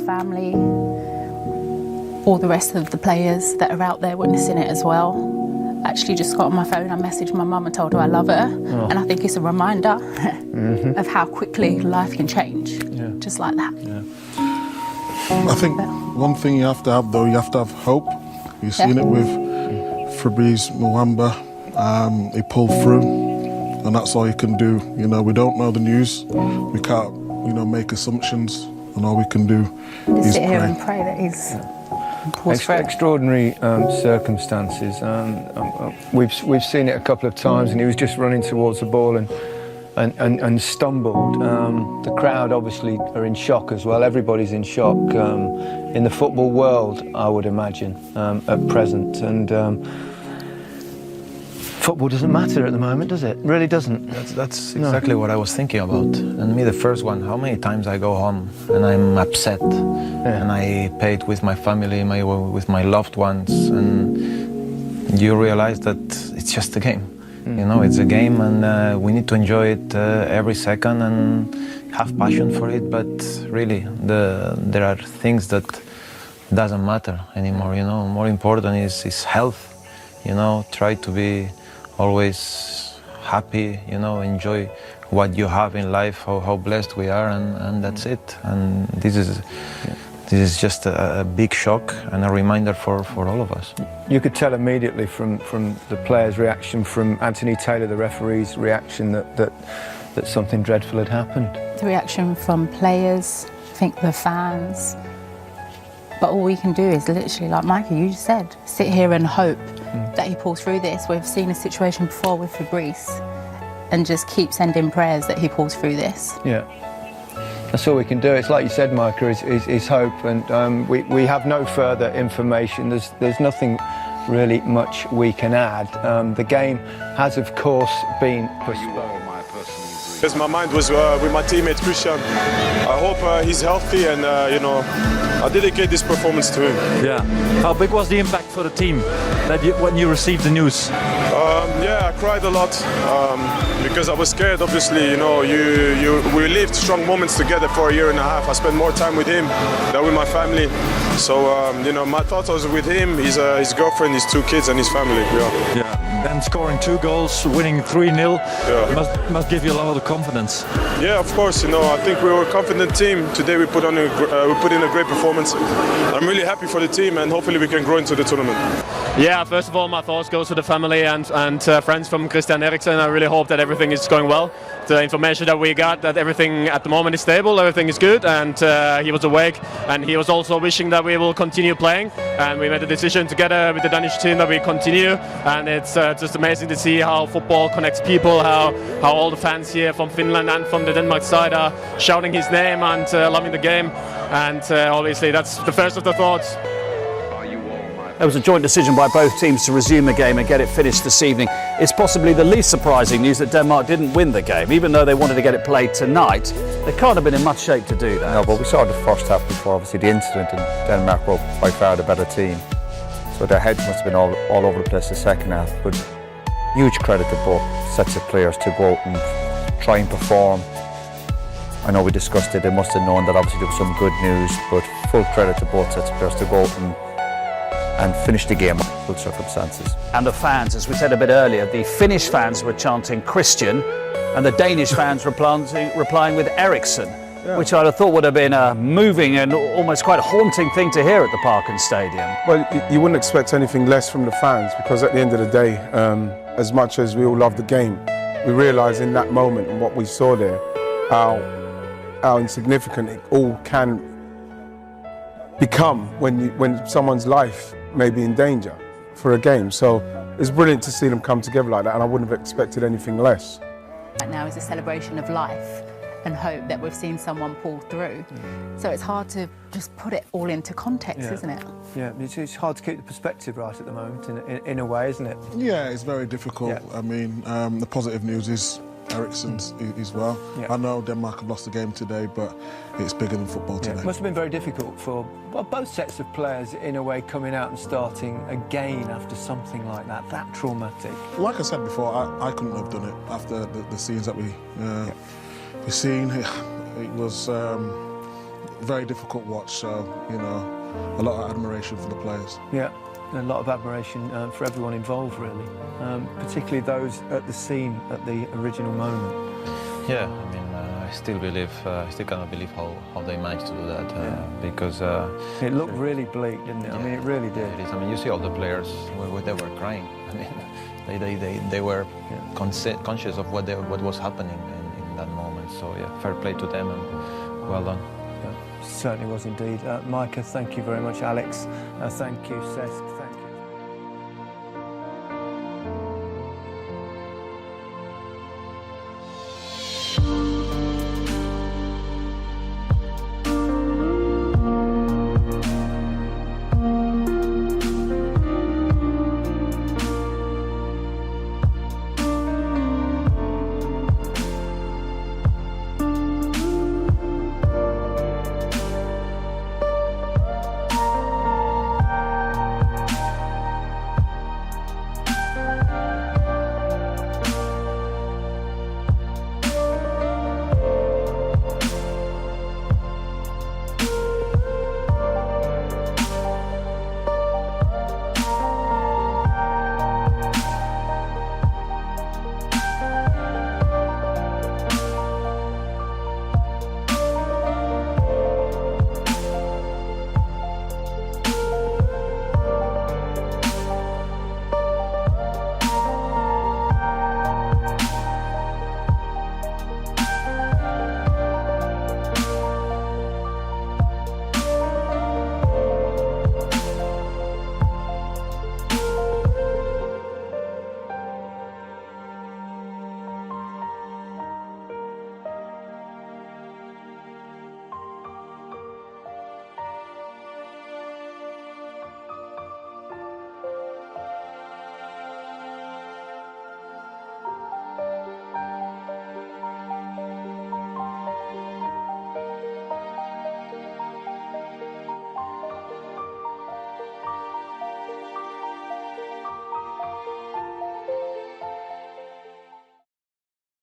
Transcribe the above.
Family, all the rest of the players that are out there witnessing it as well. Actually just got on my phone, I messaged my mum and told her I love her. Oh. And I think it's a reminder of how quickly life can change, just like that. Yeah. I think one thing you have to have though, you have to have hope. You've seen it with Fabrice Muamba, he pulled through and that's all you can do. You know, we don't know the news, we can't, you know, make assumptions. And all we can do is sit here pray. And pray that he's extraordinary circumstances. We've seen it a couple of times, and he was just running towards the ball and stumbled. The crowd obviously are in shock as well. Everybody's in shock in the football world, I would imagine, at present. And football doesn't matter at the moment, does it? Really doesn't. That's exactly what I was thinking about. And me, the first one, how many times I go home and I'm upset and I paid with my family, with my loved ones, and you realize that it's just a game. You know, it's a game and we need to enjoy it every second and have passion for it, but really there are things that doesn't matter anymore, you know. More important is health, you know, try to be always happy, you know, enjoy what you have in life, how blessed we are, and that's it. And this is just a big shock and a reminder for all of us. You could tell immediately from the players' reaction, from Anthony Taylor, the referee's reaction, that something dreadful had happened. The reaction from players, I think the fans, but all we can do is literally, like Michael, you just said, sit here and hope that he pulls through this. We've seen a situation before with Fabrice and just keep sending prayers that he pulls through this. Yeah, that's all we can do. It's like you said, Michael, is hope, and we have no further information. There's nothing really much we can add. The game has, of course, been postponed. Because my mind was with my teammate Christian. I hope he's healthy and, you know, I dedicate this performance to him. Yeah. How big was the impact for the team when you received the news? Yeah, I cried a lot because I was scared, obviously. You know, we lived strong moments together for a year and a half. I spent more time with him than with my family. So, you know, my thoughts was with him, his girlfriend, his 2 kids and his family. Yeah. Then scoring 2 goals, winning 3-0, must give you a lot of confidence. Yeah, of course. You know, I think we were a confident team. Today we put in a great performance. I'm really happy for the team, and hopefully we can grow into the tournament. Yeah, first of all, my thoughts go to the family and friends from Christian Eriksen. I really hope that everything is going well. The information that we got, that everything at the moment is stable, everything is good, and he was awake, and he was also wishing that we will continue playing. And we made a decision together with the Danish team that we continue, and it's just amazing to see how football connects people, how all the fans here from Finland and from the Denmark side are shouting his name and loving the game, and obviously that's the first of the thoughts. There was a joint decision by both teams to resume the game and get it finished this evening. It's possibly the least surprising news that Denmark didn't win the game. Even though they wanted to get it played tonight, they can't have been in much shape to do that. No, but we saw the first half before, obviously, the incident, and Denmark were by far the better team. So their heads must have been all over the place the second half. But huge credit to both sets of players to go out and try and perform. I know we discussed it, they must have known that obviously there was some good news, but full credit to both sets of players to go out and finish the game under full circumstances. And the fans, as we said a bit earlier, the Finnish fans were chanting Christian and the Danish fans replying with Eriksen, which I'd have thought would have been a moving and almost quite haunting thing to hear at the Parken Stadium. Well, you wouldn't expect anything less from the fans, because at the end of the day, as much as we all love the game, we realise in that moment and what we saw there, how insignificant it all can become when someone's life may be in danger for a game. So it's brilliant to see them come together like that, and I wouldn't have expected anything less. Right now is a celebration of life and hope that we've seen someone pull through. So it's hard to just put it all into context, isn't it? Yeah, it's hard to keep the perspective right at the moment, in a way, isn't it? Yeah, it's very difficult. Yeah. I mean, the positive news is Eriksen's is well. Yeah. I know Denmark have lost the game today, but it's bigger than football today. It must have been very difficult for both sets of players, in a way, coming out and starting again after something like that traumatic. Like I said before, I couldn't have done it after the scenes that we've seen. It was a very difficult watch, so, you know, a lot of admiration for the players. Yeah, and a lot of admiration for everyone involved, really, particularly those at the scene at the original moment. Yeah, I mean, I still cannot believe how they managed to do that, because it looked really bleak, didn't it? I mean, it really did. It is. I mean, you see all the players they were crying. I mean, they were conscious of what was happening in that moment. So yeah, fair play to them and well done. Yeah, certainly was indeed. Micah, thank you very much. Alex, thank you. Seth,